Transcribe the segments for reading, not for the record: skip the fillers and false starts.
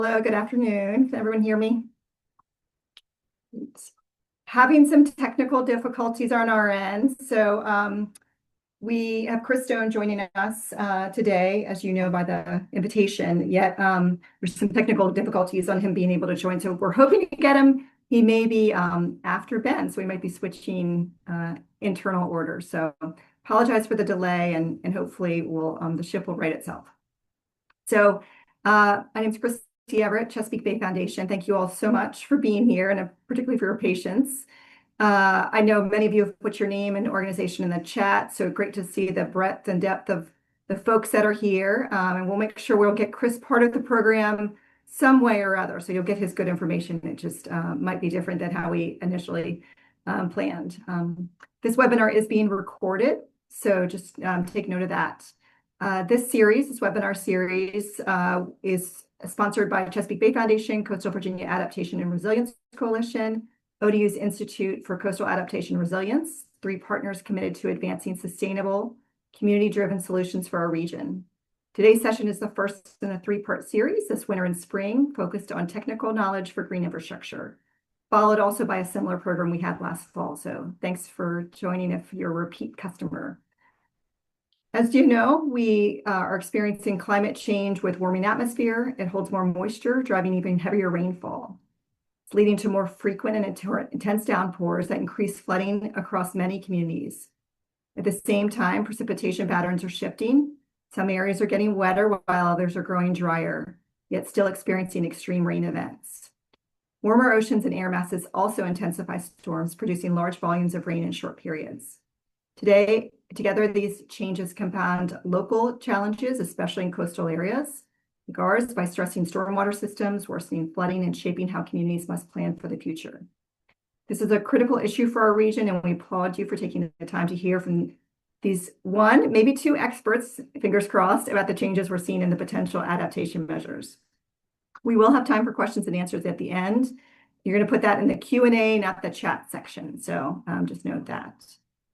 good afternoon. Can everyone hear me? Oops. Having some technical difficulties on our end. We have Chris Stone joining us today, as you know by the invitation, yet there's some technical difficulties on him being able to join. So we're hoping to get him. He may be after Ben, so we might be switching internal orders. So apologize for the delay and hopefully the ship will right itself. So my name is Chris Everett, Chesapeake Bay Foundation. Thank you all so much for being here and particularly for your patience. I know many of you have put your name and organization in the chat, so great to see the breadth and depth of the folks that are here. And we'll make sure we'll get Chris part of the program some way or other. So you'll get his good information. It just might be different than how we initially planned. This webinar is being recorded, so just take note of that. This webinar series, is sponsored by Chesapeake Bay Foundation, Coastal Virginia Adaptation and Resilience Coalition, ODU's Institute for Coastal Adaptation and Resilience, 3 partners committed to advancing sustainable, community-driven solutions for our region. Today's session is the first in a 3-part series this winter and spring, focused on technical knowledge for green infrastructure, followed also by a similar program we had last fall. So thanks for joining if you're a repeat customer. As you know, we are experiencing climate change with warming atmosphere. It holds more moisture, driving even heavier rainfall. It's leading to more frequent and intense downpours that increase flooding across many communities. At the same time, precipitation patterns are shifting. Some areas are getting wetter while others are growing drier, yet still experiencing extreme rain events. Warmer oceans and air masses also intensify storms, producing large volumes of rain in short periods. Together, these changes compound local challenges, especially in coastal areas, like ours, by stressing stormwater systems, worsening flooding, and shaping how communities must plan for the future. This is a critical issue for our region, and we applaud you for taking the time to hear from these 1, maybe 2 experts, fingers crossed, about the changes we're seeing in the potential adaptation measures. We will have time for questions and answers at the end. You're going to put that in the Q&A, not the chat section, so just note that.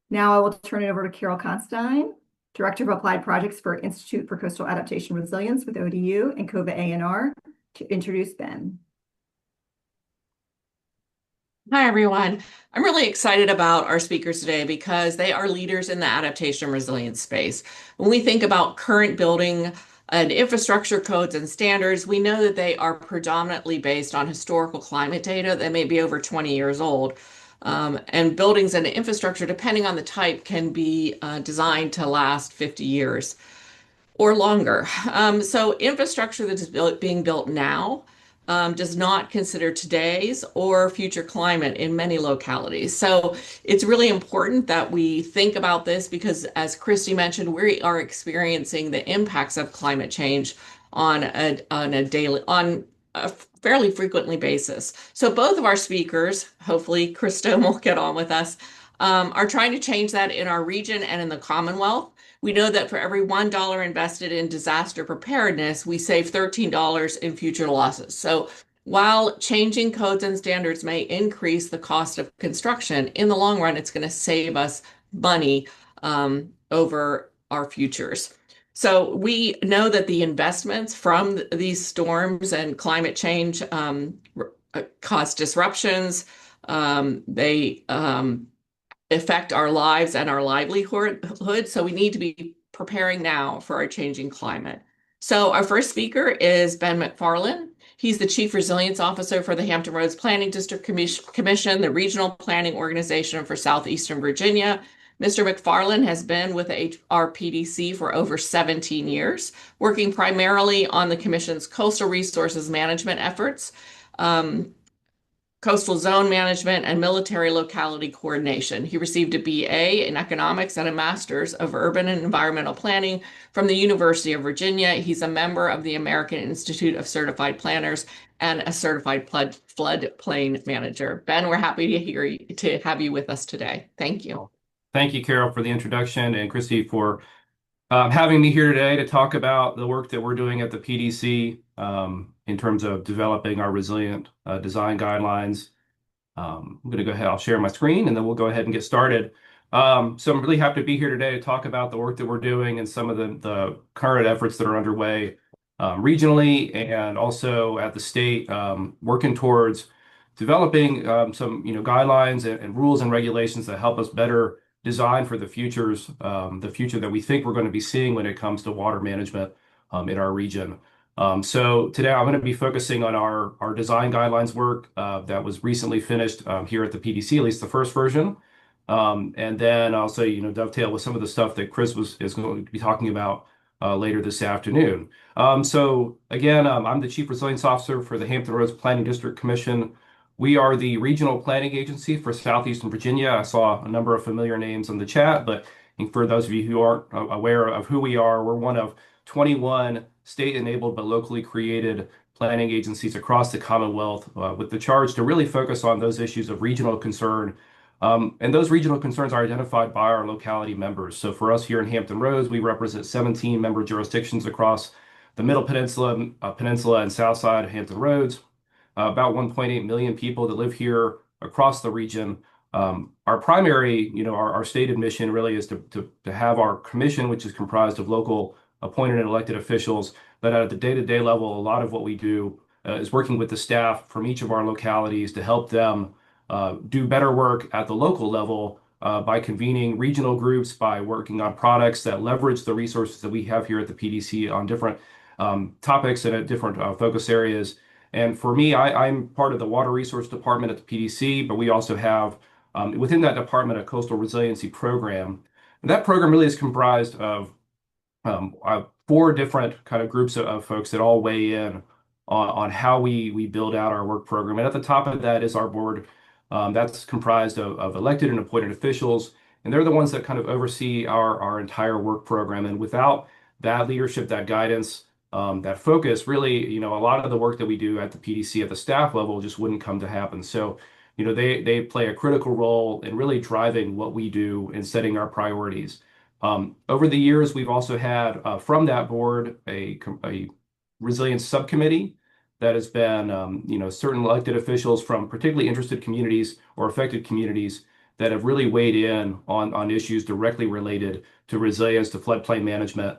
Now I will turn it over to Carol Constein, Director of Applied Projects for Institute for Coastal Adaptation and Resilience with ODU and COVA A&R, to introduce Ben. Hi, everyone. I'm really excited about our speakers today because they are leaders in the adaptation and resilience space. When we think about current building and infrastructure codes and standards, we know that they are predominantly based on historical climate data that may be over 20 years old. And buildings and infrastructure, depending on the type, can be designed to last 50 years or longer. So infrastructure that is being built now does not consider today's or future climate in many localities. So it's really important that we think about this because, as Christy mentioned, we are experiencing the impacts of climate change on a fairly frequently basis. So both of our speakers, hopefully Krista will get on with us, are trying to change that in our region and in the Commonwealth. We know that for every $1 invested in disaster preparedness, we save $13 in future losses. So while changing codes and standards may increase the cost of construction, in the long run, it's going to save us money over our futures. So we know that the investments from these storms and climate change cause disruptions. They affect our lives and our livelihood. So we need to be preparing now for our changing climate. So our first speaker is Ben McFarlane. He's the Chief Resilience Officer for the Hampton Roads Planning District Commission, the regional planning organization for Southeastern Virginia. Mr. McFarlane has been with our PDC for over 17 years, working primarily on the Commission's coastal resources management efforts, coastal zone management, and military locality coordination. He received a BA in economics and a master's of urban and environmental planning from the University of Virginia. He's a member of the American Institute of Certified Planners and a certified floodplain manager. Ben, we're happy to have you with us today. Thank you. Thank you, Carol, for the introduction, and Christy for having me here today to talk about the work that we're doing at the PDC in terms of developing our resilient design guidelines. I'm going to go ahead, I'll share my screen, and then we'll go ahead and get started. So I'm really happy to be here today to talk about the work that we're doing and some of the current efforts that are underway regionally and also at the state, working towards developing some guidelines and rules and regulations that help us better design for the future that we think we're going to be seeing when it comes to water management in our region. So today I'm going to be focusing on our design guidelines work that was recently finished here at the PDC, at least the first version. And then also, dovetail with some of the stuff that Chris is going to be talking about later this afternoon. So again, I'm the Chief Resilience Officer for the Hampton Roads Planning District Commission. We are the regional planning agency for Southeastern Virginia. I saw a number of familiar names in the chat, but for those of you who aren't aware of who we are, we're one of 21 state-enabled but locally created planning agencies across the Commonwealth with the charge to really focus on those issues of regional concern. And those regional concerns are identified by our locality members. So for us here in Hampton Roads, we represent 17 member jurisdictions across the Middle Peninsula, Peninsula and South Side of Hampton Roads. About 1.8 million people that live here across the region. Our primary, our stated mission really is to have our commission, which is comprised of local appointed and elected officials. But at the day-to-day level, a lot of what we do is working with the staff from each of our localities to help them do better work at the local level by convening regional groups, by working on products that leverage the resources that we have here at the PDC on different topics and at different focus areas. And for me, I'm part of the Water Resource Department at the PDC, but we also have within that department a coastal resiliency program. And that program really is comprised of 4 different kind of groups of folks that all weigh in on how we build out our work program. And at the top of that is our board. That's comprised of elected and appointed officials, and they're the ones that kind of oversee our entire work program. And without that leadership, that guidance, that focus, really, a lot of the work that we do at the PDC at the staff level just wouldn't come to happen. So, they play a critical role in really driving what we do and setting our priorities. Over the years, we've also had from that board a resilience subcommittee that has been, certain elected officials from particularly interested communities or affected communities that have really weighed in on issues directly related to resilience, to floodplain management,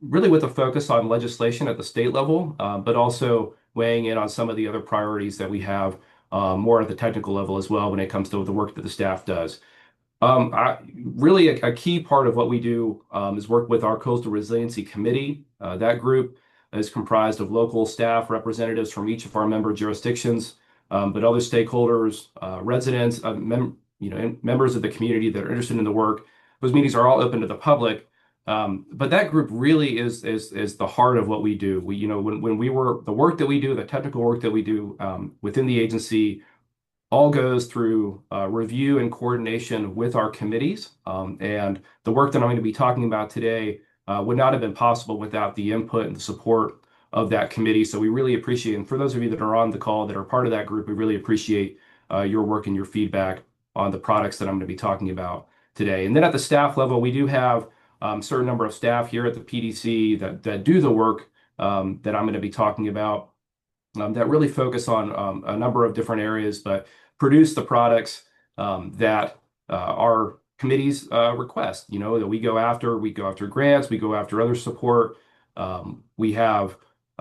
really with a focus on legislation at the state level, but also weighing in on some of the other priorities that we have more at the technical level as well when it comes to the work that the staff does. Really, a key part of what we do is work with our Coastal Resiliency Committee. That group is comprised of local staff representatives from each of our member jurisdictions, but other stakeholders, residents, members of the community that are interested in the work. Those meetings are all open to the public, but that group really is the heart of what we do. The work that we do, the technical work that we do within the agency, all goes through review and coordination with our committees. And the work that I'm going to be talking about today would not have been possible without the input and the support of that committee. So we really appreciate, and for those of you that are on the call that are part of that group, we really appreciate your work and your feedback on the products that I'm going to be talking about today. And then at the staff level, we do have a certain number of staff here at the PDC that do the work that I'm going to be talking about that really focus on a number of different areas, but produce the products that our committees request, that we go after grants, we go after other support. We have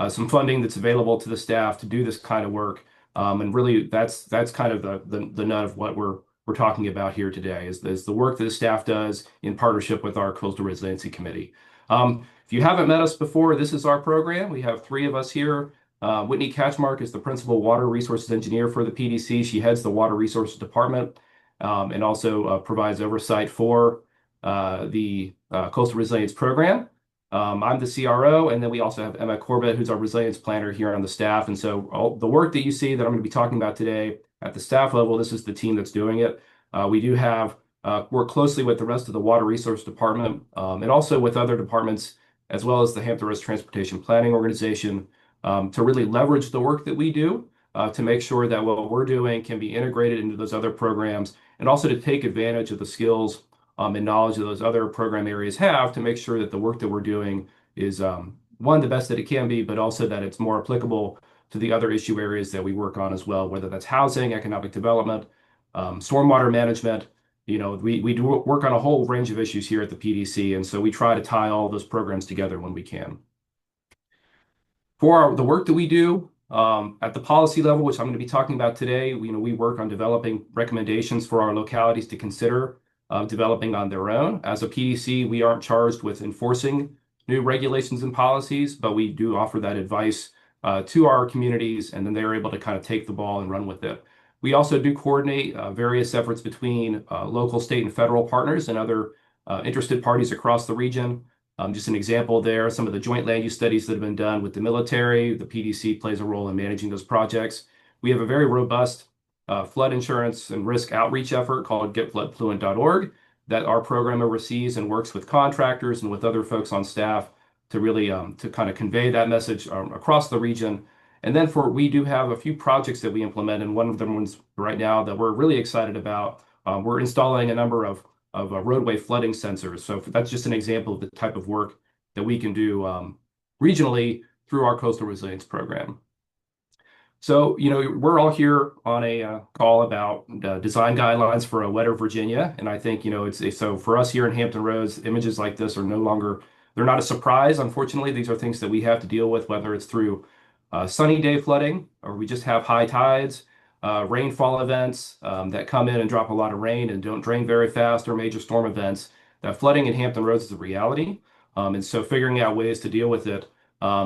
some funding that's available to the staff to do this kind of work. And really that's kind of the nut of what we're talking about here today is the work that the staff does in partnership with our Coastal Resiliency Committee. If you haven't met us before, this is our program. We have 3 of us here. Whitney Catchmark is the principal water resources engineer for the PDC. She heads the water resources department and also provides oversight for the coastal resilience program. I'm the CRO, and then we also have Emma Corbett, who's our resilience planner here on the staff. And so all the work that you see that I'm going to be talking about today at the staff level, this is the team that's doing it. We do have work closely with the rest of the water resource department and also with other departments, as well as the Hampton Roads Transportation Planning Organization, to really leverage the work that we do to make sure that what we're doing can be integrated into those other programs, and also to take advantage of the skills and knowledge that those other program areas have to make sure that the work that we're doing is one, the best that it can be, but also that it's more applicable to the other issue areas that we work on as well, whether that's housing, economic development, stormwater management. We do work on a whole range of issues here at the PDC, and so we try to tie all those programs together when we can. For the work that we do at the policy level, which I'm going to be talking about today, we work on developing recommendations for our localities to consider developing on their own. As a PDC, we aren't charged with enforcing new regulations and policies, but we do offer that advice to our communities, and then they're able to kind of take the ball and run with it. We also do coordinate various efforts between local, state, and federal partners and other interested parties across the region. Just an example there, some of the joint land use studies that have been done with the military. The PDC plays a role in managing those projects. We have a very robust flood insurance and risk outreach effort called getfloodfluent.org that our program oversees and works with contractors and with other folks on staff to really to kind of convey that message across the region. And then we do have a few projects that we implement, and one of them ones right now that we're really excited about. We're installing a number of roadway flooding sensors. So that's just an example of the type of work that we can do regionally through our coastal resilience program. So, we're all here on a call about design guidelines for a wetter Virginia. And I think, so for us here in Hampton Roads, images like this are no longer, they're not a surprise. Unfortunately, these are things that we have to deal with, whether it's through sunny day flooding or we just have high tides, rainfall events that come in and drop a lot of rain and don't drain very fast, or major storm events. That flooding in Hampton Roads is a reality. And so figuring out ways to deal with it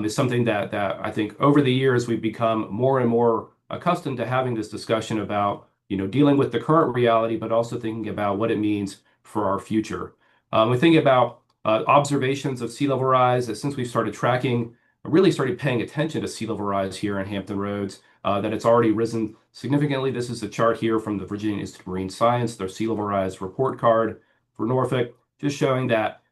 is something that I think over the years we've become more and more accustomed to having this discussion about, dealing with the current reality, but also thinking about what it means for our future. We think about observations of sea level rise that since we started tracking, really started paying attention to sea level rise here in Hampton Roads, that it's already risen significantly. This is a chart here from the Virginia Institute of Marine Science, their sea level rise report card for Norfolk, just showing that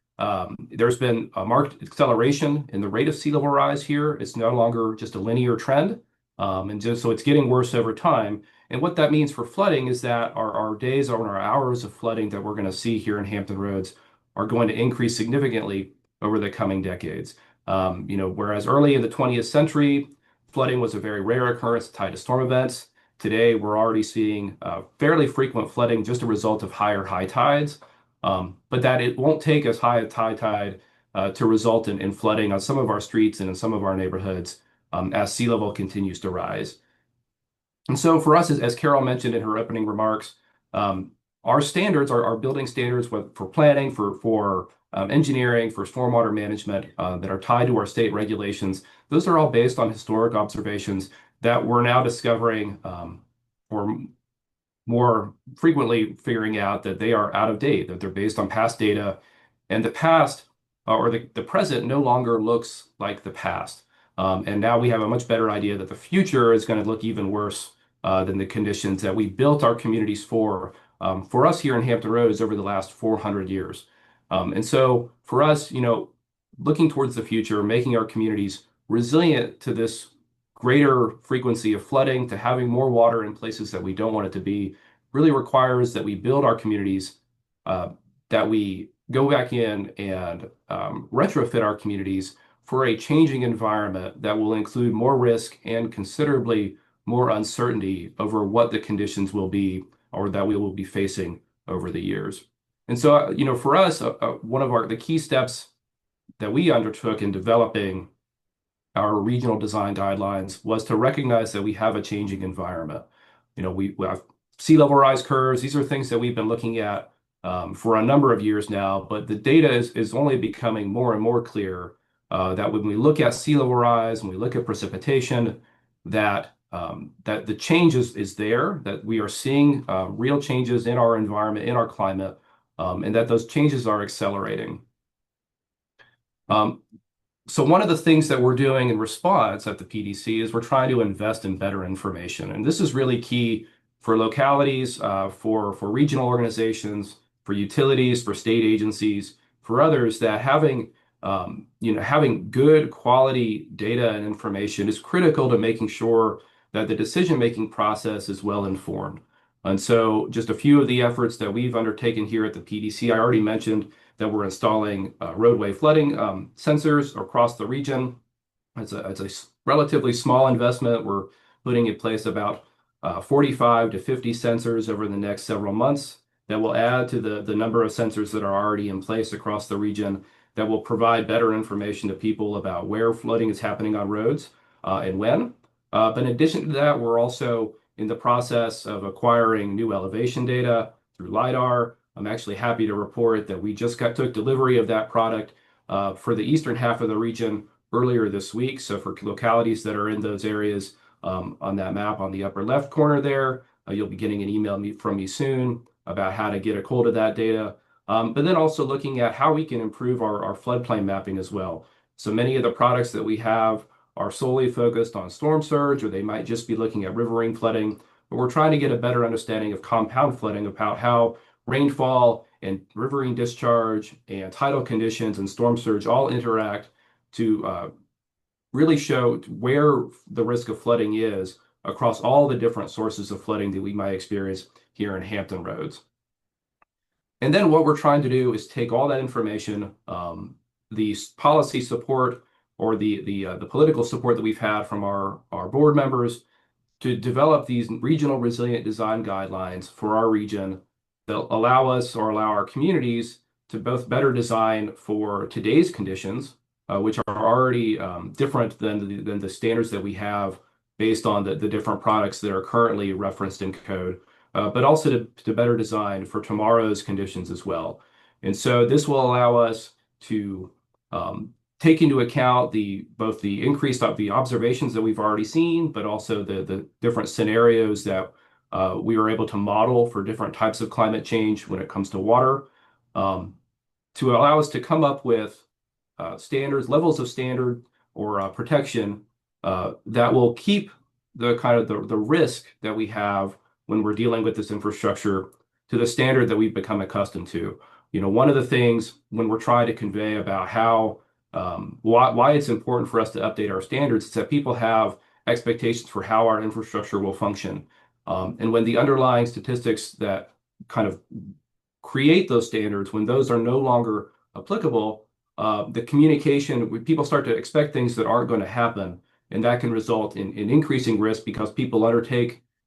there's been a marked acceleration in the rate of sea level rise here. It's no longer just a linear trend. So it's getting worse over time. And what that means for flooding is that our days or our hours of flooding that we're going to see here in Hampton Roads are going to increase significantly over the coming decades. Whereas early in the 20th century, flooding was a very rare occurrence tied to storm events. Today, we're already seeing fairly frequent flooding just a result of higher high tides. But that it won't take as high a high tide to result in flooding on some of our streets and in some of our neighborhoods as sea level continues to rise. And so for us, as Carol mentioned in her opening remarks, our standards, our building standards for planning, for engineering, for stormwater management that are tied to our state regulations, those are all based on historic observations that we're now discovering or more frequently figuring out that they are out of date, that they're based on past data, and the past or the present no longer looks like the past. And now we have a much better idea that the future is going to look even worse than the conditions that we built our communities for us here in Hampton Roads over the last 400 years. And so for us, looking towards the future, making our communities resilient to this greater frequency of flooding, to having more water in places that we don't want it to be, really requires that we build our communities, that we go back in and retrofit our communities for a changing environment that will include more risk and considerably more uncertainty over what the conditions will be or that we will be facing over the years. And so, for us, one of the key steps that we undertook in developing our regional design guidelines was to recognize that we have a changing environment. We have sea level rise curves. These are things that we've been looking at for a number of years now, but the data is only becoming more and more clear that when we look at sea level rise, when we look at precipitation, that the change is there, that we are seeing real changes in our environment, in our climate, and that those changes are accelerating. So one of the things that we're doing in response at the PDC is we're trying to invest in better information. And this is really key for localities, for regional organizations, for utilities, for state agencies, for others, that having good quality data and information is critical to making sure that the decision-making process is well informed. And so just a few of the efforts that we've undertaken here at the PDC, I already mentioned that we're installing roadway flooding sensors across the region. It's a relatively small investment. We're putting in place about 45 to 50 sensors over the next several months that will add to the number of sensors that are already in place across the region that will provide better information to people about where flooding is happening on roads and when. But in addition to that, we're also in the process of acquiring new elevation data through LiDAR. I'm actually happy to report that we just took delivery of that product for the eastern half of the region earlier this week. So for localities that are in those areas on that map on the upper left corner there, you'll be getting an email from me soon about how to get a hold of that data. But then also looking at how we can improve our floodplain mapping as well. So many of the products that we have are solely focused on storm surge, or they might just be looking at riverine flooding. But we're trying to get a better understanding of compound flooding, about how rainfall and riverine discharge and tidal conditions and storm surge all interact to really show where the risk of flooding is across all the different sources of flooding that we might experience here in Hampton roads. And then what we're trying to do is take all that information, the policy support or the political support that we've had from our board members, to develop these regional resilient design guidelines for our region that allow us, or allow our communities, to both better design for today's conditions, which are already different than the standards that we have based on the different products that are currently referenced in code, but also to better design for tomorrow's conditions as well. And so this will allow us to take into account both the increased the observations that we've already seen, but also the different scenarios that we were able to model for different types of climate change when it comes to water, to allow us to come up with levels of standard or protection that will keep the risk that we have when we're dealing with this infrastructure to the standard that we've become accustomed to. One of the things when we're trying to convey about how why it's important for us to update our standards is that people have expectations for how our infrastructure will function. And when the underlying statistics that kind of create those standards, when those are no longer applicable, the communication, people start to expect things that aren't going to happen. And that can result in increasing risk, because people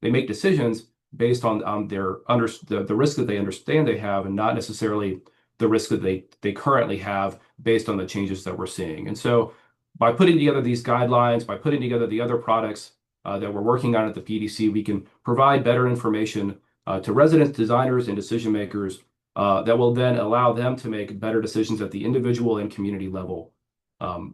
they make decisions based on the risk that they understand they have, and not necessarily the risk that they currently have based on the changes that we're seeing. And so by putting together these guidelines, by putting together the other products that we're working on at the PDC, we can provide better information to residents, designers, and decision makers that will then allow them to make better decisions at the individual and community level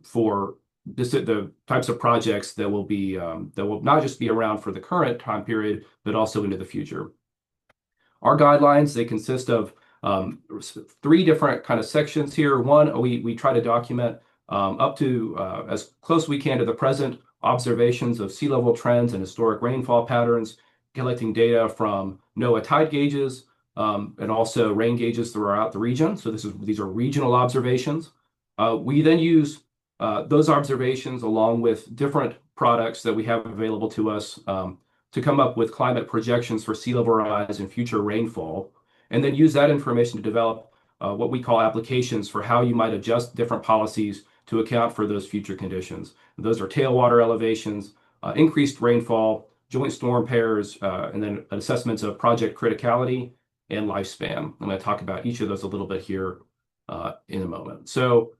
for the types of projects that will not just be around for the current time period, but also into the future. Our guidelines, they consist of 3 different kind of sections here. One, we try to document up to as close we can to the present observations of sea level trends and historic rainfall patterns, collecting data from NOAA tide gauges and also rain gauges throughout the region. So these are regional observations. We then use those observations along with different products that we have available to us to come up with climate projections for sea level rise and future rainfall, and then use that information to develop what we call applications for how you might adjust different policies to account for those future conditions. Those are tailwater elevations, increased rainfall, joint storm pairs, and then assessments of project criticality and lifespan. I'm going to talk about each of those a little bit here in a moment. So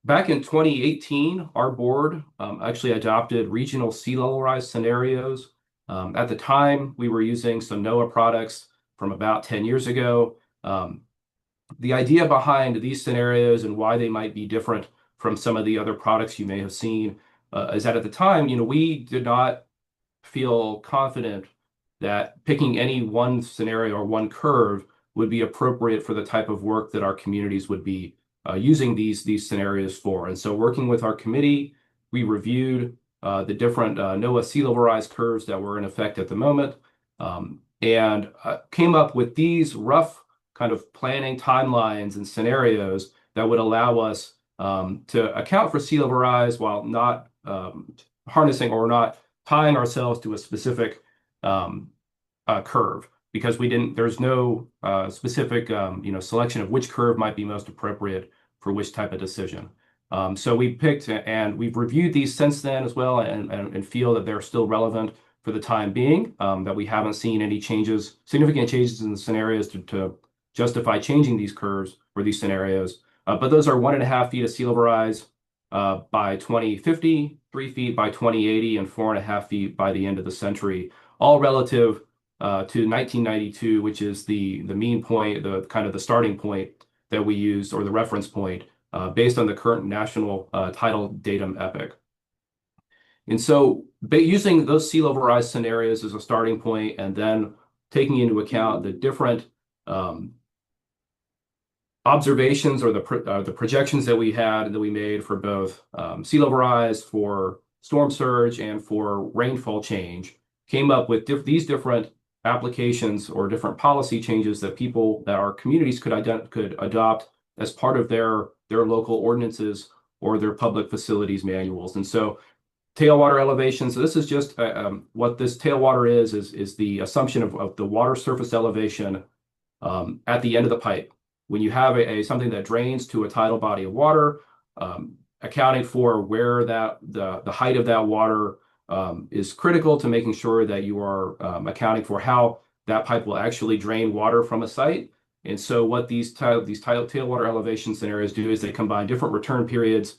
back in 2018, our board actually adopted regional sea level rise scenarios. At the time, we were using some NOAA products from about 10 years ago. The idea behind these scenarios and why they might be different from some of the other products you may have seen is that at the time, we did not feel confident that picking any one scenario or one curve would be appropriate for the type of work that our communities would be using these scenarios for. And so working with our committee, we reviewed the different NOAA sea level rise curves that were in effect at the moment, and came up with these rough kind of planning timelines and scenarios that would allow us to account for sea level rise while not harnessing or not tying ourselves to a specific curve, because there's no specific selection of which curve might be most appropriate for which type of decision. So we picked, and we've reviewed these since then as well, and feel that they're still relevant for the time being, that we haven't seen any significant changes in the scenarios to justify changing these curves or these scenarios. But those are 1.5 feet of sea level rise by 2050, 3 feet by 2080, and 4.5 feet by the end of the century, all relative to 1992, which is the mean point, the kind of the starting point that we used, or the reference point, based on the current national tidal datum epoch. And so using those sea level rise scenarios as a starting point, and then taking into account the different observations or the projections that we made for both sea level rise, for storm surge, and for rainfall change, came up with these different applications or different policy changes that our communities could adopt as part of their local ordinances or their public facilities manuals. And so tailwater elevation. So this is just what this tailwater is the assumption of the water surface elevation at the end of the pipe. When you have something that drains to a tidal body of water, accounting for where the height of that water is critical to making sure that you are accounting for how that pipe will actually drain water from a site. And so what these tailwater elevation scenarios do is they combine different return periods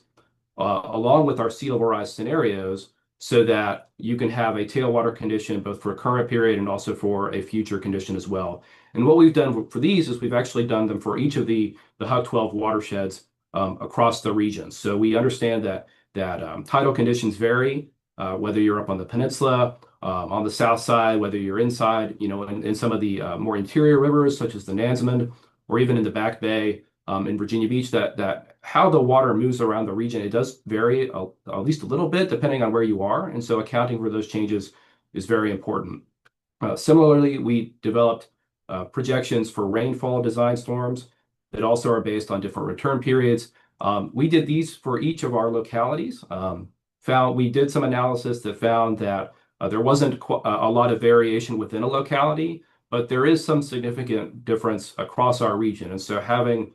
along with our sea level rise scenarios, so that you can have a tailwater condition both for a current period and also for a future condition as well. And what we've done for these is we've actually done them for each of the HUC 12 watersheds across the region. So we understand that tidal conditions vary, whether you're up on the peninsula, on the south side, whether you're inside, in some of the more interior rivers, such as the Nansemond, or even in the Back Bay in Virginia Beach, that how the water moves around the region, it does vary at least a little bit depending on where you are. And so accounting for those changes is very important. Similarly, we developed projections for rainfall design storms that also are based on different return periods. We did these for each of our localities. We did some analysis that found that there wasn't a lot of variation within a locality, but there is some significant difference across our region. And so having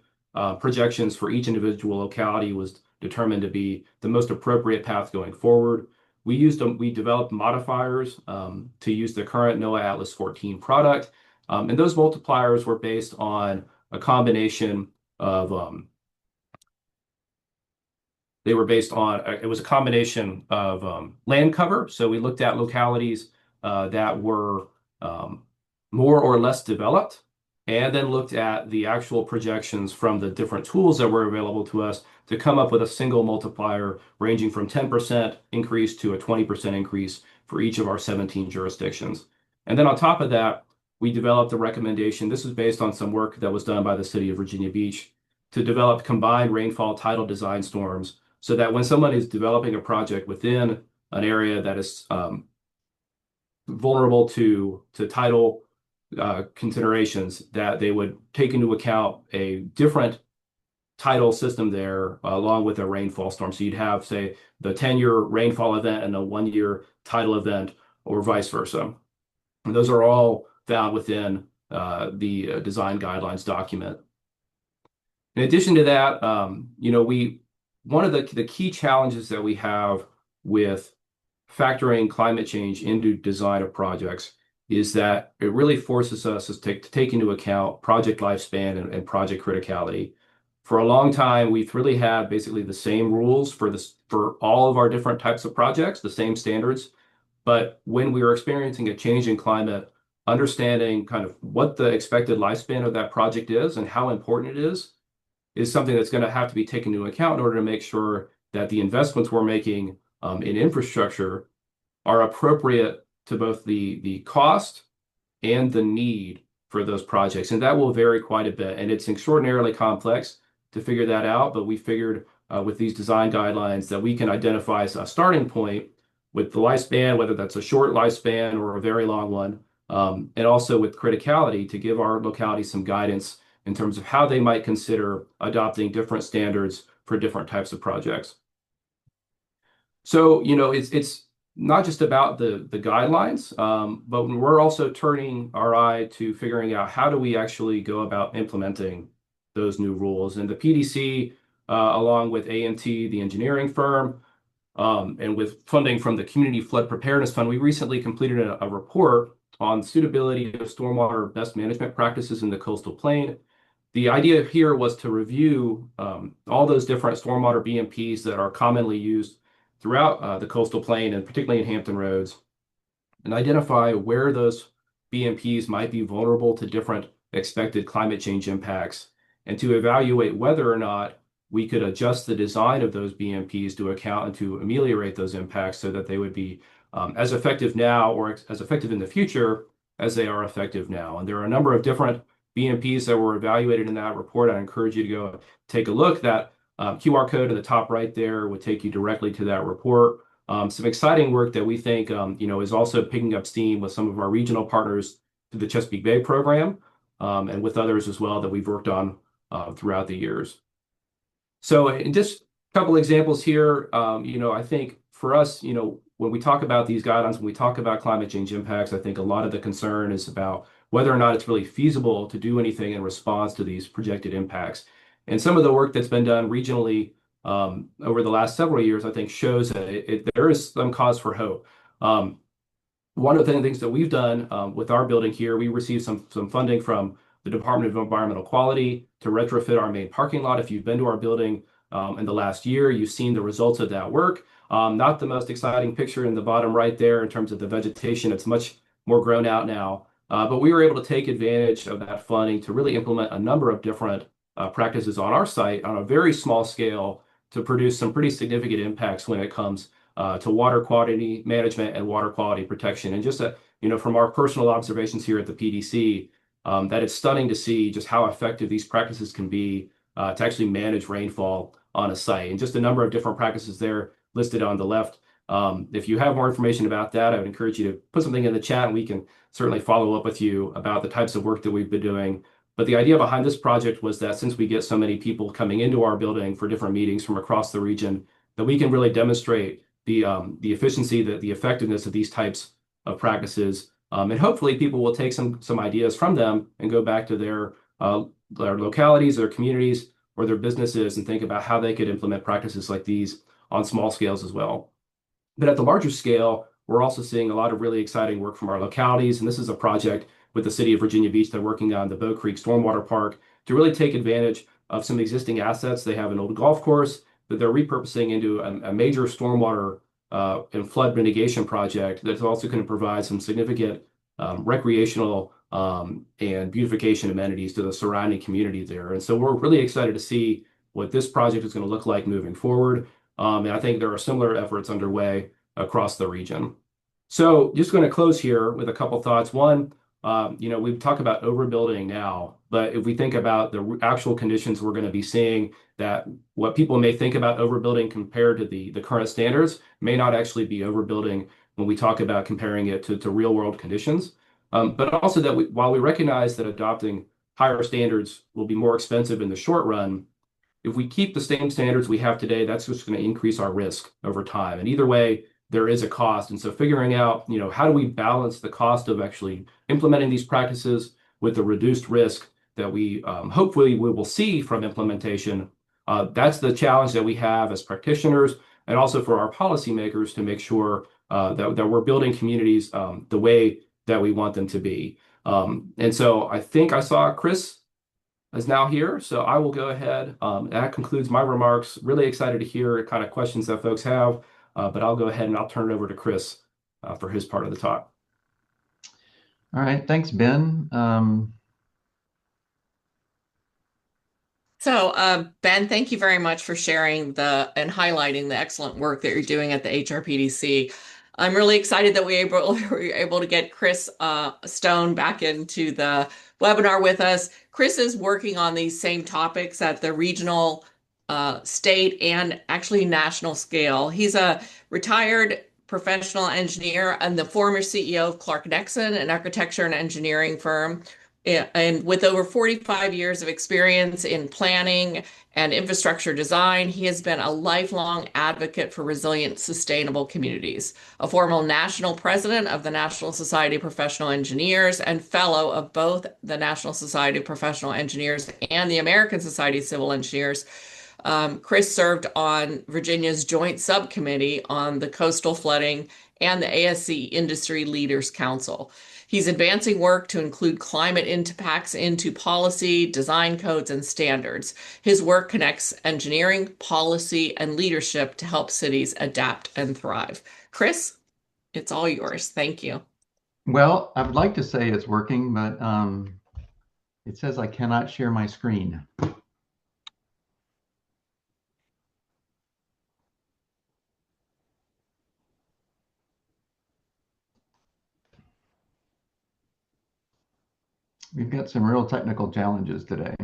projections for each individual locality was determined to be the most appropriate path going forward. We developed modifiers to use the current NOAA Atlas 14 product. And those multipliers were based on a combination of, it was a combination of land cover. So we looked at localities that were more or less developed, and then looked at the actual projections from the different tools that were available to us to come up with a single multiplier ranging from 10% increase to a 20% increase for each of our 17 jurisdictions. And then on top of that, we developed a recommendation. This is based on some work that was done by the city of Virginia Beach to develop combined rainfall tidal design storms, so that when someone is developing a project within an area that is vulnerable to tidal considerations, that they would take into account a different tidal system there along with a rainfall storm. So you'd have, say, the 10-year rainfall event and a 1-year tidal event, or vice versa. And those are all found within the design guidelines document. In addition to that, one of the key challenges that we have with factoring climate change into design of projects is that it really forces us to take into account project lifespan and project criticality. For a long time, we've really had basically the same rules for all of our different types of projects, the same standards. But when we are experiencing a change in climate, understanding kind of what the expected lifespan of that project is and how important it is something that's going to have to be taken into account in order to make sure that the investments we're making in infrastructure are appropriate to both the cost and the need for those projects. And that will vary quite a bit. And it's extraordinarily complex to figure that out. But we figured with these design guidelines that we can identify a starting point with the lifespan, whether that's a short lifespan or a very long one, and also with criticality to give our locality some guidance in terms of how they might consider adopting different standards for different types of projects. So, it's not just about the guidelines, but we're also turning our eye to figuring out how do we actually go about implementing those new rules. And the PDC, along with A&T, the engineering firm, and with funding from the Community Flood Preparedness Fund, we recently completed a report on suitability of stormwater best management practices in the coastal plain. the idea here was to review all those different stormwater BMPs that are commonly used throughout the coastal plain and particularly in Hampton roads, and identify where those BMPs might be vulnerable to different expected climate change impacts, and to evaluate whether or not we could adjust the design of those BMPs to account and to ameliorate those impacts so that they would be as effective now or as effective in the future as they are effective now. And there are a number of different BMPs that were evaluated in that report. I encourage you to go take a look. That QR code in the top right there would take you directly to that report. Some exciting work that we think is also picking up steam with some of our regional partners through the Chesapeake Bay program, and with others as well that we've worked on throughout the years. So in just a couple examples here, I think for us, when we talk about these guidelines, when we talk about climate change impacts, I think a lot of the concern is about whether or not it's really feasible to do anything in response to these projected impacts. And some of the work that's been done regionally over the last several years, I think, shows that there is some cause for hope. One of the things that we've done with our building here, we received some funding from the Department of Environmental Quality to retrofit our main parking lot. If you've been to our building in the last year, you've seen the results of that work. Not the most exciting picture in the bottom right there in terms of the vegetation. It's much more grown out now. But we were able to take advantage of that funding to really implement a number of different practices on our site on a very small scale to produce some pretty significant impacts when it comes to water quality management and water quality protection. And just from our personal observations here at the PDC, that it's stunning to see just how effective these practices can be to actually manage rainfall on a site. And just a number of different practices there listed on the left. If you have more information about that, I would encourage you to put something in the chat and we can certainly follow up with you about the types of work that we've been doing. But the idea behind this project was that since we get so many people coming into our building for different meetings from across the region, that we can really demonstrate the efficiency, the effectiveness of these types of practices. And hopefully people will take some ideas from them and go back to their localities, their communities, or their businesses and think about how they could implement practices like these on small scales as well. But at the larger scale, we're also seeing a lot of really exciting work from our localities. And this is a project with the city of Virginia Beach. They're working on the Bow Creek Stormwater Park to really take advantage of some existing assets. They have an old golf course that they're repurposing into a major stormwater and flood mitigation project that's also going to provide some significant recreational and beautification amenities to the surrounding community there. And so we're really excited to see what this project is going to look like moving forward. And I think there are similar efforts underway across the region. So just going to close here with a couple thoughts. One, we've talked about overbuilding now, but if we think about the actual conditions we're going to be seeing, that what people may think about overbuilding compared to the current standards may not actually be overbuilding when we talk about comparing it to real world conditions. But also that while we recognize that adopting higher standards will be more expensive in the short run, if we keep the same standards we have today, that's just going to increase our risk over time. And either way, there is a cost. And so figuring out, how do we balance the cost of actually implementing these practices with the reduced risk that we hopefully we will see from implementation. That's the challenge that we have as practitioners and also for our policymakers to make sure that we're building communities the way that we want them to be. And so I think I saw Chris is now here. So I will go ahead. That concludes my remarks. Really excited to hear kind of questions that folks have, but I'll go ahead and I'll turn it over to Chris for his part of the talk. All right, thanks, Ben. Ben, thank you very much for sharing and highlighting the excellent work that you're doing at the HRPDC. I'm really excited that we were able to get Chris Stone back into the webinar with us. Chris is working on these same topics at the regional, state, and actually national scale. He's a retired professional engineer and the former CEO of Clark Nexon, an architecture and engineering firm. And with over 45 years of experience in planning and infrastructure design, he has been a lifelong advocate for resilient, sustainable communities, a former national president of the National Society of Professional Engineers and fellow of both the National Society of Professional Engineers and the American Society of Civil Engineers. Chris served on Virginia's Joint Subcommittee on the Coastal Flooding and the ASCE Industry Leaders Council. He's advancing work to include climate impacts into policy, design codes, and standards. His work connects engineering, policy, and leadership to help cities adapt and thrive. Chris, it's all yours. Thank you. Well, I would like to say it's working, but it says I cannot share my screen. We've got some real technical challenges today.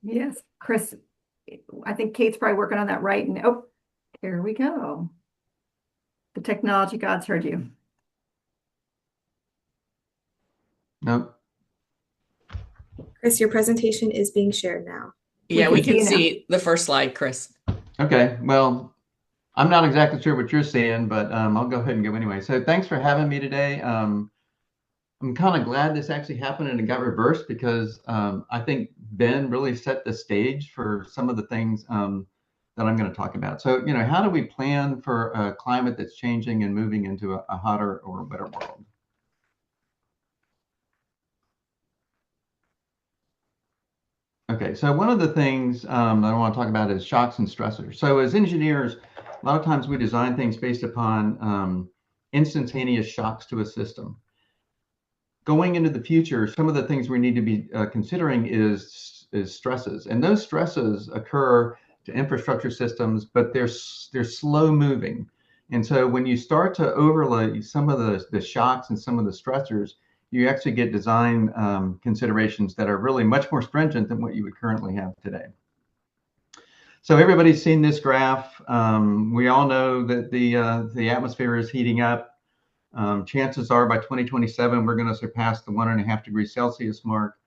Yes, Chris, I think Kate's probably working on that right. And oh, here we go. The technology gods heard you. Nope. Chris, your presentation is being shared now. Yeah, we can see see the first slide, Chris. Okay, well, I'm not exactly sure what you're seeing, but I'll go ahead and go anyway. So thanks for having me today. I'm kind of glad this actually happened and it got reversed because I think Ben really set the stage for some of the things that I'm going to talk about. So, you know, how do we plan for a climate that's changing and moving into a hotter or a better world? Okay, so one of the things that I want to talk about is shocks and stressors. So as engineers, a lot of times we design things based upon instantaneous shocks to a system. Going into the future, some of the things we need to be considering is stresses, and those stresses occur to infrastructure systems, but they're slow moving. And so when you start to overlay some of the shocks and some of the stressors, you actually get design considerations that are really much more stringent than what you would currently have today. So everybody's seen this graph. We all know that the atmosphere is heating up. Chances are by 2027, we're going to surpass the 1.5 degrees Celsius mark.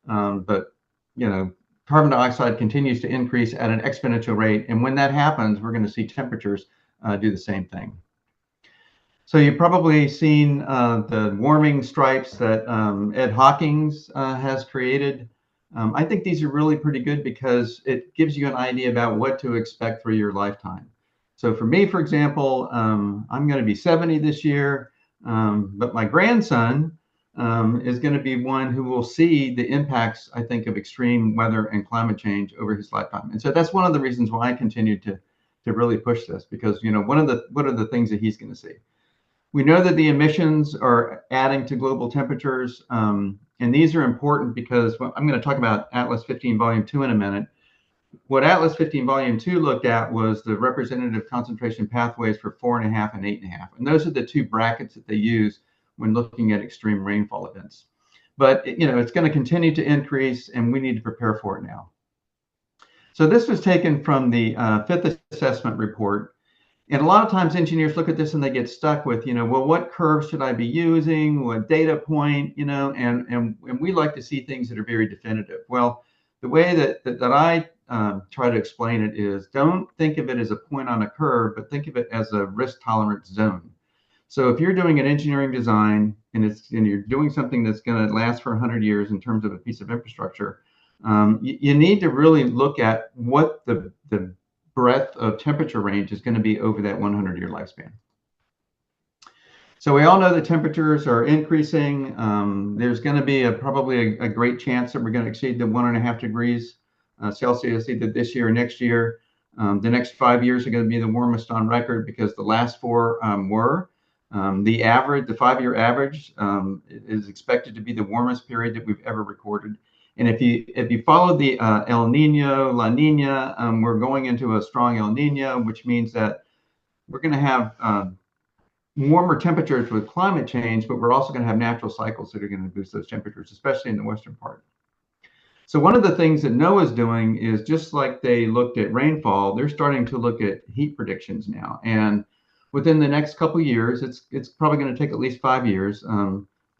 But, you know, carbon dioxide continues to increase at an exponential rate. And when that happens, we're going to see temperatures do the same thing. So you've probably seen the warming stripes that Ed Hawkins has created. I think these are really pretty good because it gives you an idea about what to expect for your lifetime. So for me, for example, I'm going to be 70 this year, but my grandson is going to be one who will see the impacts, I think, of extreme weather and climate change over his lifetime. And so that's one of the reasons why I continue to really push this, because, you know, what are the things that he's going to see? We know that the emissions are adding to global temperatures, and these are important because I'm going to talk about Atlas 15 Volume 2 in a minute. What Atlas 15 Volume 2 looked at was the representative concentration pathways for 4.5 and 8.5. And those are the two brackets that they use when looking at extreme rainfall events. But, you know, it's going to continue to increase, and we need to prepare for it now. So this was taken from the fifth assessment report. And a lot of times engineers look at this and they get stuck with, you know, well, what curve should I be using? What data point, you know, and we like to see things that are very definitive. Well, the way that I try to explain it is, don't think of it as a point on a curve, but think of it as a risk tolerance zone. So if you're doing an engineering design and you're doing something that's going to last for 100 years in terms of a piece of infrastructure, you need to really look at what the breadth of temperature range is going to be over that 100-year lifespan. So we all know that temperatures are increasing. There's going to be probably a great chance that we're going to exceed the 1.5 degrees Celsius either this year or next year. The next 5 years are going to be the warmest on record because the last 4 were. The 5-year average is expected to be the warmest period that we've ever recorded. And if you follow the El Nino, La Nina, we're going into a strong El Nino, which means that we're going to have warmer temperatures with climate change, but we're also going to have natural cycles that are going to boost those temperatures, especially in the western part. So one of the things that NOAA's doing is, just like they looked at rainfall, they're starting to look at heat predictions now. And within the next couple of years, it's probably going to take at least 5 years.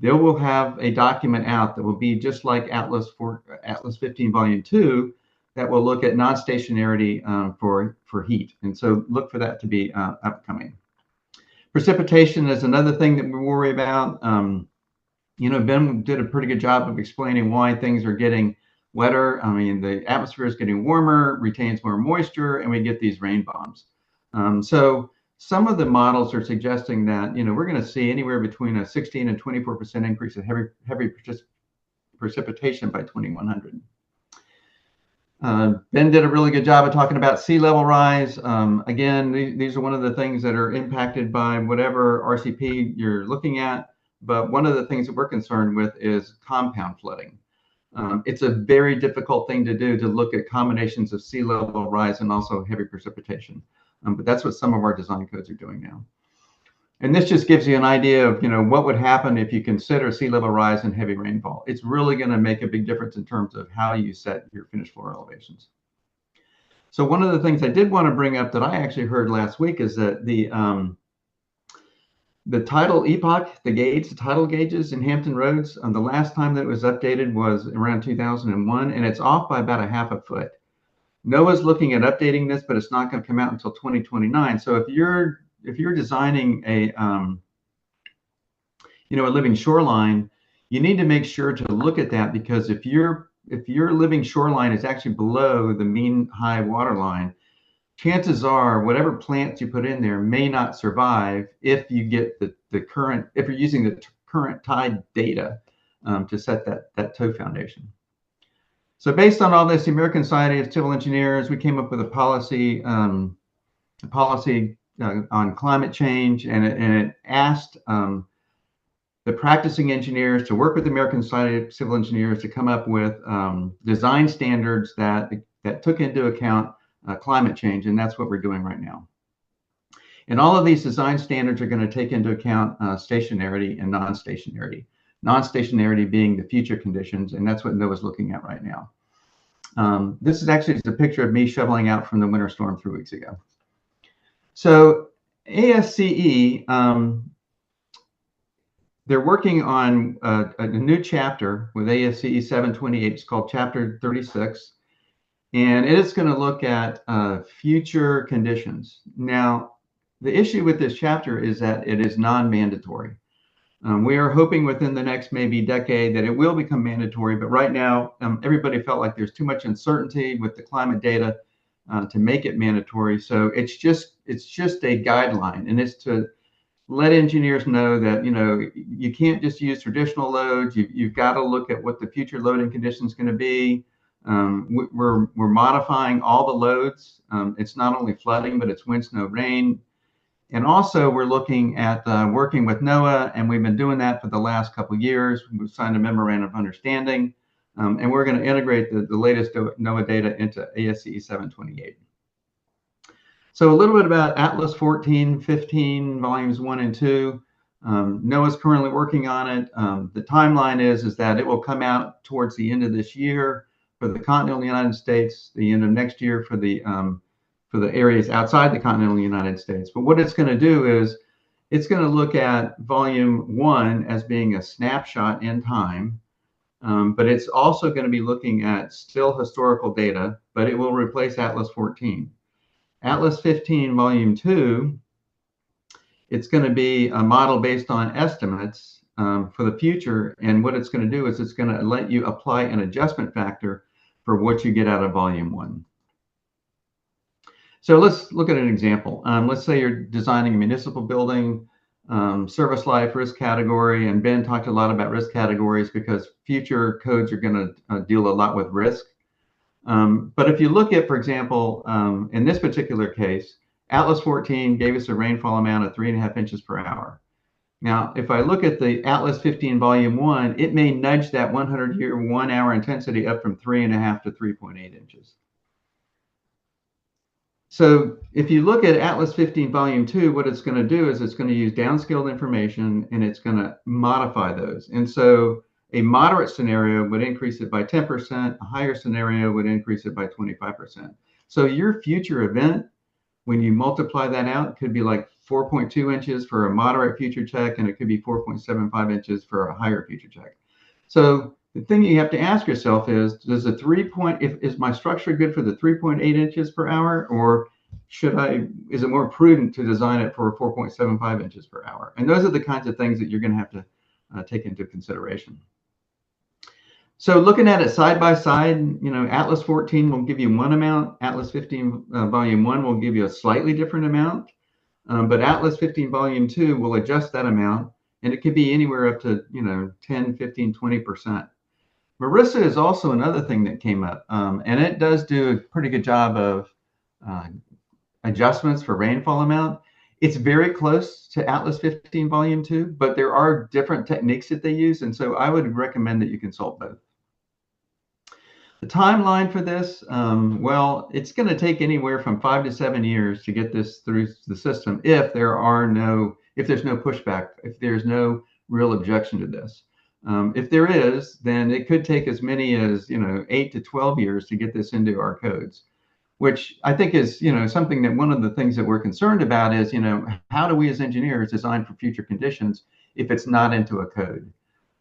They will have a document out that will be just like Atlas 15 Volume 2 that will look at non-stationarity for heat. And so look for that to be upcoming. Precipitation is another thing that we worry about. You know, Ben did a pretty good job of explaining why things are getting wetter. I mean, the atmosphere is getting warmer, retains more moisture, and we get these rain bombs. So some of the models are suggesting that, we're going to see anywhere between a 16 and 24% increase in heavy precipitation by 2100. Ben did a really good job of talking about sea level rise. Again, these are one of the things that are impacted by whatever RCP you're looking at. But one of the things that we're concerned with is compound flooding. It's a very difficult thing to do, to look at combinations of sea level rise and also heavy precipitation. But that's what some of our design codes are doing now. And this just gives you an idea of, what would happen if you consider sea level rise and heavy rainfall. It's really going to make a big difference in terms of how you set your finished floor elevations. So one of the things I did want to bring up that I actually heard last week is that the tidal epoch, the tidal gauges in Hampton roads, the last time that it was updated was around 2001, and it's off by about a half a foot. NOAA's looking at updating this, but it's not going to come out until 2029. So if you're designing a living shoreline, you need to make sure to look at that, because if your living shoreline is actually below the mean high water line, chances are whatever plants you put in there may not survive if you get if you're using the current tide data to set that toe foundation. So based on all this, the American Society of Civil Engineers, we came up with a policy on climate change, and it asked the practicing engineers to work with the American Society of Civil Engineers to come up with design standards that took into account climate change, and that's what we're doing right now. And all of these design standards are going to take into account stationarity and non-stationarity. Non-stationarity being the future conditions, and that's what NOAA's looking at right now. This is actually a picture of me shoveling out from the winter storm 3 weeks ago. So ASCE, they're working on a new chapter with ASCE 728. It's called Chapter 36, and it is going to look at future conditions. Now, the issue with this chapter is that it is non-mandatory. We are hoping within the next maybe decade that it will become mandatory, but right now everybody felt like there's too much uncertainty with the climate data to make it mandatory. So it's just a guideline, and it's to let engineers know that you can't just use traditional loads. You've got to look at what the future loading condition is going to be. We're modifying all the loads. It's not only flooding, but it's wind, snow, rain. And also we're looking at working with NOAA, and we've been doing that for the last couple of years. We've signed a memorandum of understanding, and we're going to integrate the latest NOAA data into ASCE 728. So a little bit about Atlas 14, 15, volumes 1 and 2. NOAA's currently working on it. The timeline is that it will come out towards the end of this year for the continental United States, the end of next year for the areas outside the continental United States. But what it's going to do is it's going to look at volume 1 as being a snapshot in time, but it's also going to be looking at still historical data, but it will replace Atlas 14. Atlas 15 volume 2, it's going to be a model based on estimates for the future, and what it's going to do is it's going to let you apply an adjustment factor for what you get out of volume 1. So let's look at an example. Let's say you're designing a municipal building, service life, risk category, and Ben talked a lot about risk categories because future codes are going to deal a lot with risk. But if you look at, for example, in this particular case, Atlas 14 gave us a rainfall amount of 3.5 inches per hour. Now, if I look at the Atlas 15 volume 1, it may nudge that 100-year 1 hour intensity up from 3.5 to 3.8 inches. So if you look at Atlas 15 volume 2, what it's going to do is it's going to use downscaled information, and it's going to modify those. And so a moderate scenario would increase it by 10%, a higher scenario would increase it by 25%. So your future event, when you multiply that out, could be like 4.2 inches for a moderate future check, and it could be 4.75 inches for a higher future check. So the thing you have to ask yourself is, does the is my structure good for the 3.8 inches per hour, or is it more prudent to design it for 4.75 inches per hour? And those are the kinds of things that you're going to have to take into consideration. So looking at it side by side, Atlas 14 will give you one amount. Atlas 15 volume 1 will give you a slightly different amount. But Atlas 15 Volume 2 will adjust that amount, and it could be anywhere up to 10, 15, 20%. Marissa is also another thing that came up, and it does do a pretty good job of adjustments for rainfall amount. It's very close to Atlas 15 Volume 2, but there are different techniques that they use, and so I would recommend that you consult both. The timeline for this, well, it's going to take anywhere from 5 to 7 years to get this through the system if there's no pushback, if there's no real objection to this. If there is, then it could take as many as 8 to 12 years to get this into our codes, which I think is something that one of the things that we're concerned about is how do we as engineers design for future conditions if it's not into a code?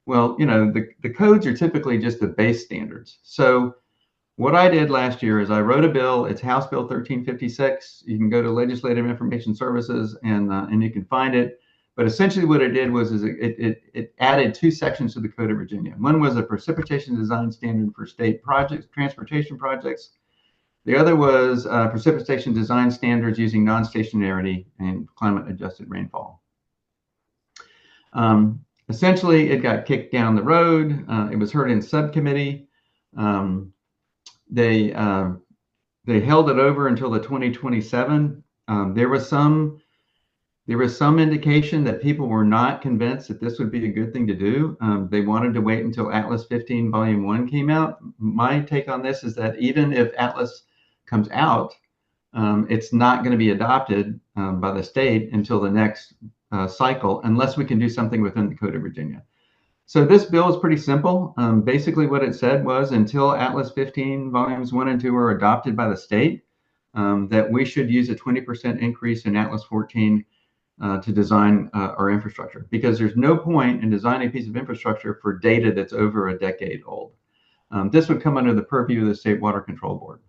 Well, the codes are typically just the base standards. So what I did last year is I wrote a bill. It's House Bill 1356. You can go to Legislative Information Services and you can find it. But essentially what it did was it added 2 sections to the Code of Virginia. One was a precipitation design standard for state projects, transportation projects. The other was precipitation design standards using non-stationarity and climate-adjusted rainfall. Essentially, it got kicked down the road. It was heard in subcommittee. They held it over until the 2027. There was some indication that people were not convinced that this would be a good thing to do. They wanted to wait until Atlas 15 Volume 1 came out. My take on this is that even if Atlas comes out, it's not going to be adopted by the state until the next cycle, unless we can do something within the Code of Virginia. So this bill is pretty simple. Basically what it said was until Atlas 15 Volumes 1 and 2 are adopted by the state, that we should use a 20% increase in Atlas 14 to design our infrastructure, because there's no point in designing a piece of infrastructure for data that's over a decade old. This would come under the purview of the State Water Control Board.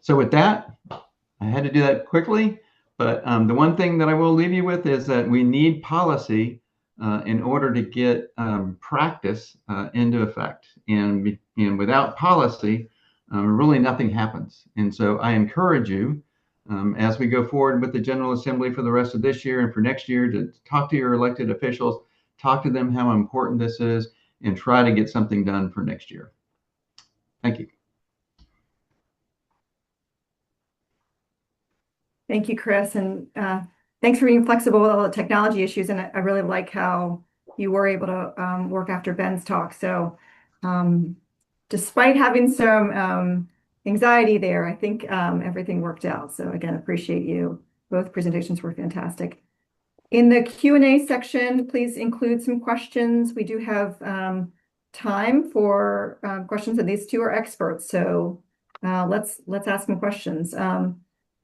So with that, I had to do that quickly, but the one thing that I will leave you with is that we need policy in order to get practice into effect. And without policy, really nothing happens. And so I encourage you, as we go forward with the General Assembly for the rest of this year and for next year, to talk to your elected officials, talk to them how important this is, and try to get something done for next year. Thank you. Thank you, Chris, and thanks for being flexible with all the technology issues. And I really like how you were able to work after Ben's talk. So despite having some anxiety there, I think everything worked out. So again, appreciate you. Both presentations were fantastic. In the Q&A section, please include some questions. We do have time for questions, and these two are experts. So let's ask some questions.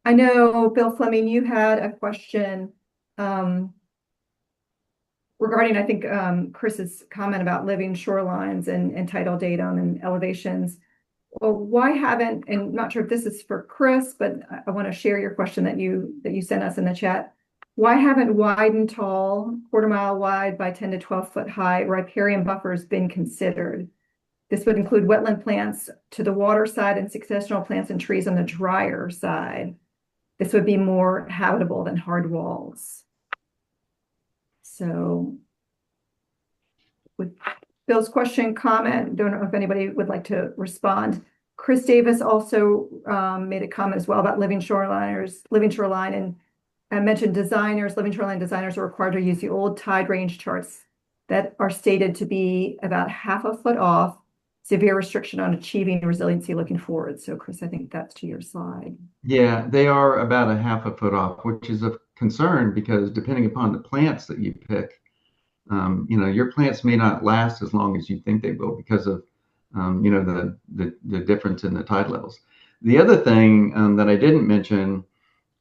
I know, Bill Fleming, you had a question regarding, I think, Chris's comment about living shorelines and tidal datum and elevations. Well, why haven't, and I'm not sure if this is for Chris, but I want to share your question that you sent us in the chat. Why haven't wide and tall, quarter-mile wide by 10 to 12 foot high riparian buffers been considered? This would include wetland plants to the water side and successional plants and trees on the drier side. This would be more habitable than hard walls. So with Bill's question, comment, don't know if anybody would like to respond. Chris Davis also made a comment as well about living shoreline, and I mentioned living shoreline designers are required to use the old tide range charts that are stated to be about half a foot off, severe restriction on achieving resiliency looking forward. So Chris, I think that's to your slide. Yeah, they are about a half a foot off, which is a concern because depending upon the plants that you pick, your plants may not last as long as you think they will because of, the difference in the tide levels. The other thing that I didn't mention,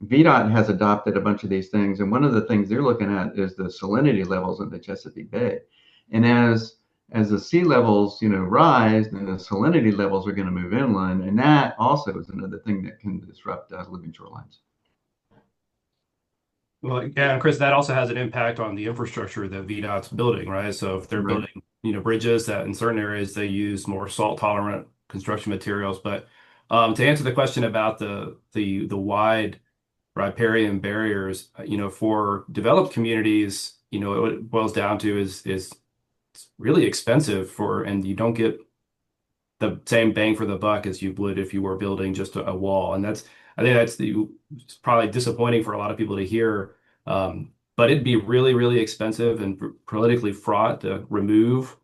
VDOT has adopted a bunch of these things, and one of the things they're looking at is the salinity levels in the Chesapeake Bay. And as the sea levels, rise, then the salinity levels are going to move inland, and that also is another thing that can disrupt living shorelines. Well, yeah, and Chris, that also has an impact on the infrastructure that VDOT's building, right? So if they're building, bridges that in certain areas they use more salt-tolerant construction materials. But to answer the question about the wide riparian barriers, for developed communities, what it boils down to is it's really expensive and you don't get the same bang for the buck as you would if you were building just a wall. And I think it's probably disappointing for a lot of people to hear. But it'd be really, really expensive and politically fraught to remove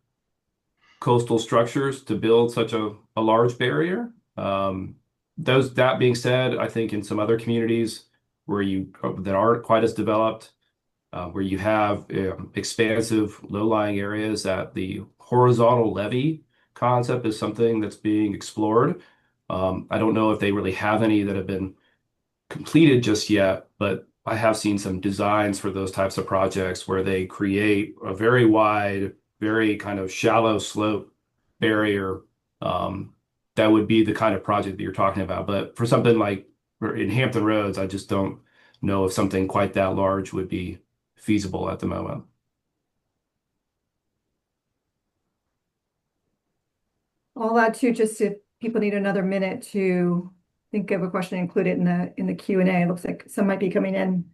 coastal structures to build such a large barrier. That being said, I think in some other communities that aren't quite as developed, where you have expansive low-lying areas, that the horizontal levee concept is something that's being explored. I don't know if they really have any that have been completed just yet, but I have seen some designs for those types of projects where they create a very wide, very kind of shallow slope barrier. That would be the kind of project that you're talking about. But for something like in Hampton Roads, I just don't know if something quite that large would be feasible at the moment. All that too, just if people need another minute to think of a question, include it in the Q&A. It looks like some might be coming in.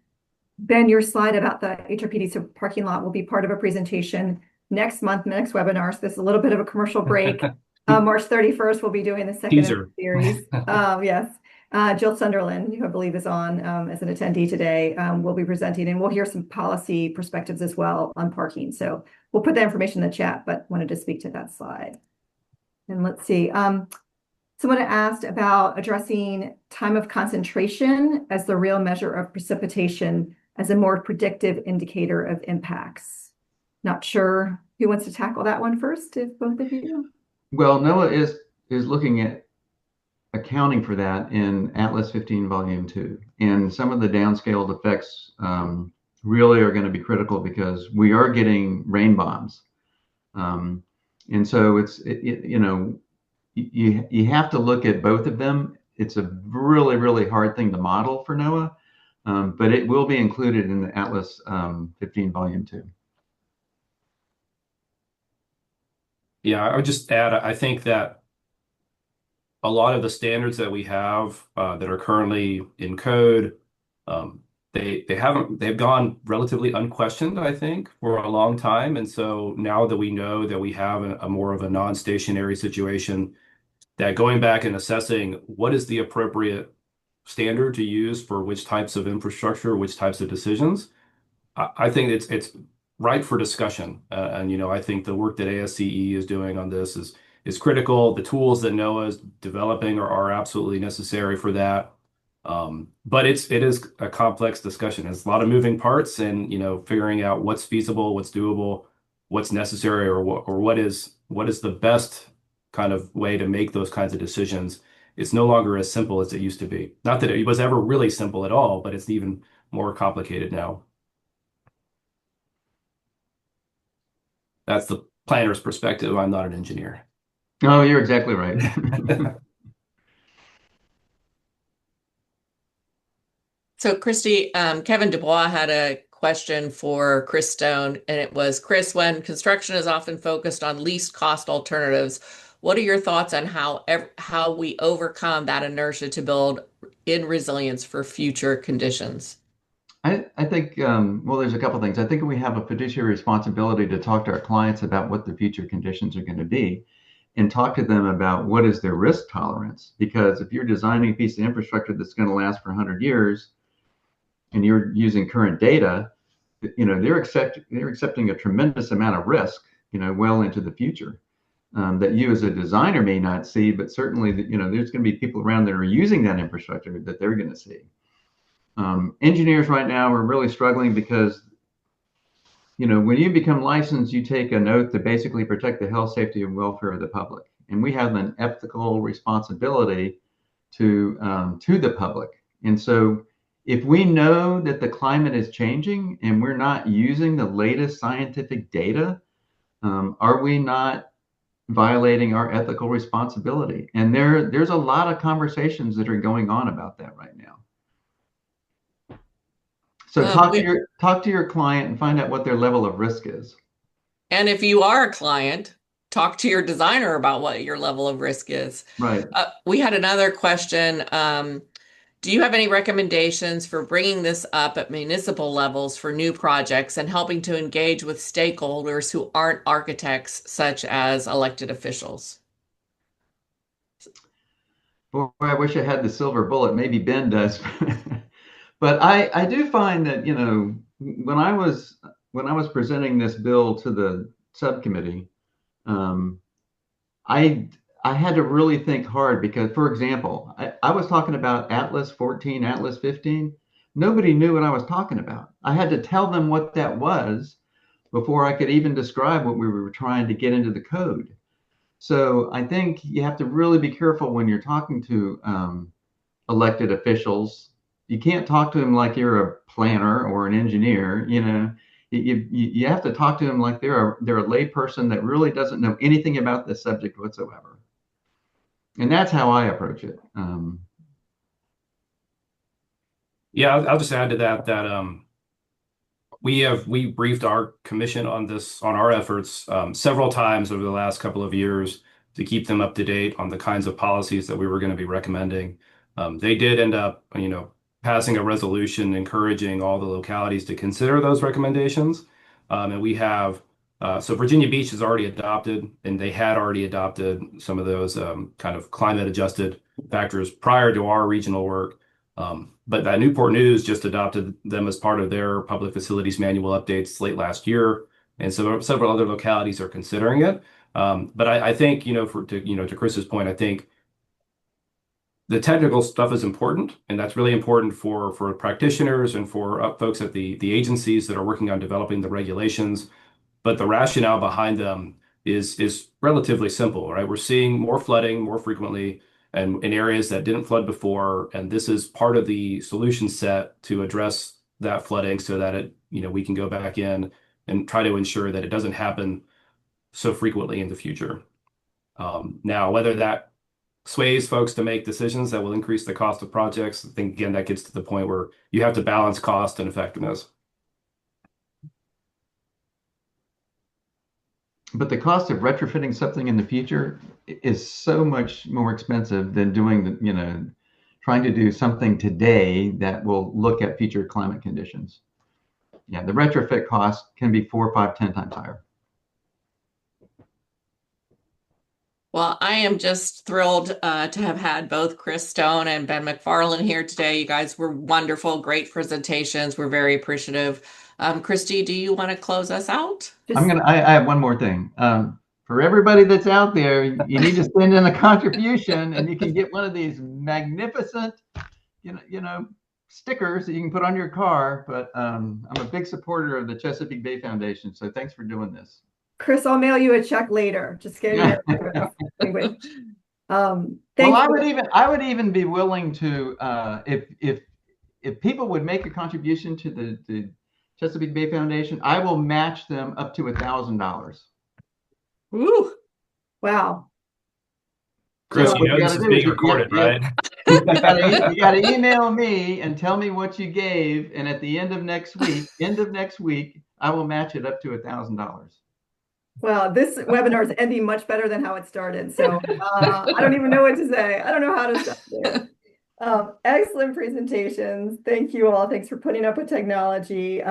Ben, your slide about the HRPD parking lot will be part of a presentation next month, next webinar. So this is a little bit of a commercial break. March 31st, we'll be doing the second Teaser. of the series. Yes. Jill Sunderland, who I believe is on as an attendee today, will be presenting, and we'll hear some policy perspectives as well on parking. So we'll put that information in the chat, but wanted to speak to that slide. And let's see. Someone asked about addressing time of concentration as the real measure of precipitation as a more predictive indicator of impacts. Not sure who wants to tackle that one first, if both of you. Well, NOAA is looking at accounting for that in Atlas 15 Volume 2. And some of the downscaled effects really are going to be critical because we are getting rain bombs. And so you have to look at both of them. It's a really, really hard thing to model for NOAA, but it will be included in the Atlas 15 Volume 2. Yeah, I would just add, I think that a lot of the standards that we have that are currently in code, they've gone relatively unquestioned, I think, for a long time. And so now that we know that we have a more of a non-stationary situation, that going back and assessing what is the appropriate standard to use for which types of infrastructure, which types of decisions, I think it's ripe for discussion. And I think the work that ASCE is doing on this is critical. The tools that NOAA is developing are absolutely necessary for that. But it is a complex discussion. It's a lot of moving parts, and figuring out what's feasible, what's doable, what's necessary, or what is the best kind of way to make those kinds of decisions. It's no longer as simple as it used to be. Not that it was ever really simple at all, but it's even more complicated now. That's the planner's perspective. I'm not an engineer. Oh, you're exactly right. So Christy, Kevin Dubois had a question for Chris Stone, and it was, Chris, when construction is often focused on least cost alternatives, what are your thoughts on how we overcome that inertia to build in resilience for future conditions? I think, well, there's a couple things. I think we have a fiduciary responsibility to talk to our clients about what the future conditions are going to be and talk to them about what is their risk tolerance. Because if you're designing a piece of infrastructure that's going to last for 100 years and you're using current data, they're accepting a tremendous amount of risk, well into the future. That you as a designer may not see, but certainly there's going to be people around that are using that infrastructure that they're going to see. Engineers right now are really struggling because, when you become licensed, you take an oath to basically protect the health, safety, and welfare of the public. And we have an ethical responsibility to the public. And so if we know that the climate is changing and we're not using the latest scientific data, are we not violating our ethical responsibility? And there's a lot of conversations that are going on about that right now. So talk to your client and find out what their level of risk is. And if you are a client, talk to your designer about what your level of risk is. Right. We had another question. Do you have any recommendations for bringing this up at municipal levels for new projects and helping to engage with stakeholders who aren't architects, such as elected officials? Boy, I wish I had the silver bullet. Maybe Ben does. But I do find that, when I was presenting this bill to the subcommittee, I I had to really think hard because, for example, I was talking about Atlas 14, Atlas 15. Nobody knew what I was talking about. I had to tell them what that was before I could even describe what we were trying to get into the code. So I think you have to really be careful when you're talking to elected officials. You can't talk to them like you're a planner or an engineer. You have to talk to them like they're a lay person that really doesn't know anything about this subject whatsoever. And that's how I approach it. Yeah, I'll just add to that we briefed our commission on our efforts several times over the last couple of years to keep them up to date on the kinds of policies that we were going to be recommending. They did end up, passing a resolution encouraging all the localities to consider those recommendations. And we have, so Virginia Beach has already adopted, and they had already adopted some of those kind of climate adjusted factors prior to our regional work. But that Newport News just adopted them as part of their public facilities manual updates late last year. And so several other localities are considering it. But I think, to Chris's point, I think the technical stuff is important, and that's really important for practitioners and for folks at the agencies that are working on developing the regulations. But the rationale behind them is relatively simple, right? We're seeing more flooding more frequently and in areas that didn't flood before, and this is part of the solution set to address that flooding so that we can go back in and try to ensure that it doesn't happen so frequently in the future. Now, whether that sways folks to make decisions that will increase the cost of projects, I think, again, that gets to the point where you have to balance cost and effectiveness. But the cost of retrofitting something in the future is so much more expensive than trying to do something today that will look at future climate conditions. Yeah, the retrofit cost can be 4, 5, 10 times higher. Well, I am just thrilled to have had both Chris Stone and Ben McFarlane here today. You guys were wonderful, great presentations. We're very appreciative. Christy, do you want to close us out? I have one more thing. For everybody that's out there, you need to send in a contribution, and you can get one of these magnificent, stickers that you can put on your car. But I'm a big supporter of the Chesapeake Bay Foundation, so thanks for doing this. Chris, I'll mail you a check later. Just kidding. Anyway, I would even be willing to, if people would make a contribution to the Chesapeake Bay Foundation, I will match them up to $1,000. Ooh, wow. Chris, So this is being recorded, right? You got to email me and tell me what you gave, and at the end of next week, I will match it up to $1,000. Well, this webinar is ending much better than how it started. So I don't even know what to say. I don't know how to stop there. Excellent presentations. Thank you all. Thanks for putting up with technology.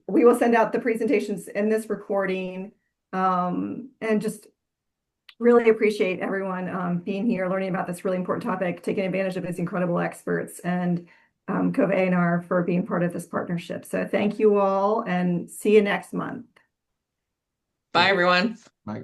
We will send out the presentations in this recording, and just really appreciate everyone being here, learning about this really important topic, taking advantage of these incredible experts, and Cove A&R for being part of this partnership. So thank you all, and see you next month. bye, everyone. Bye.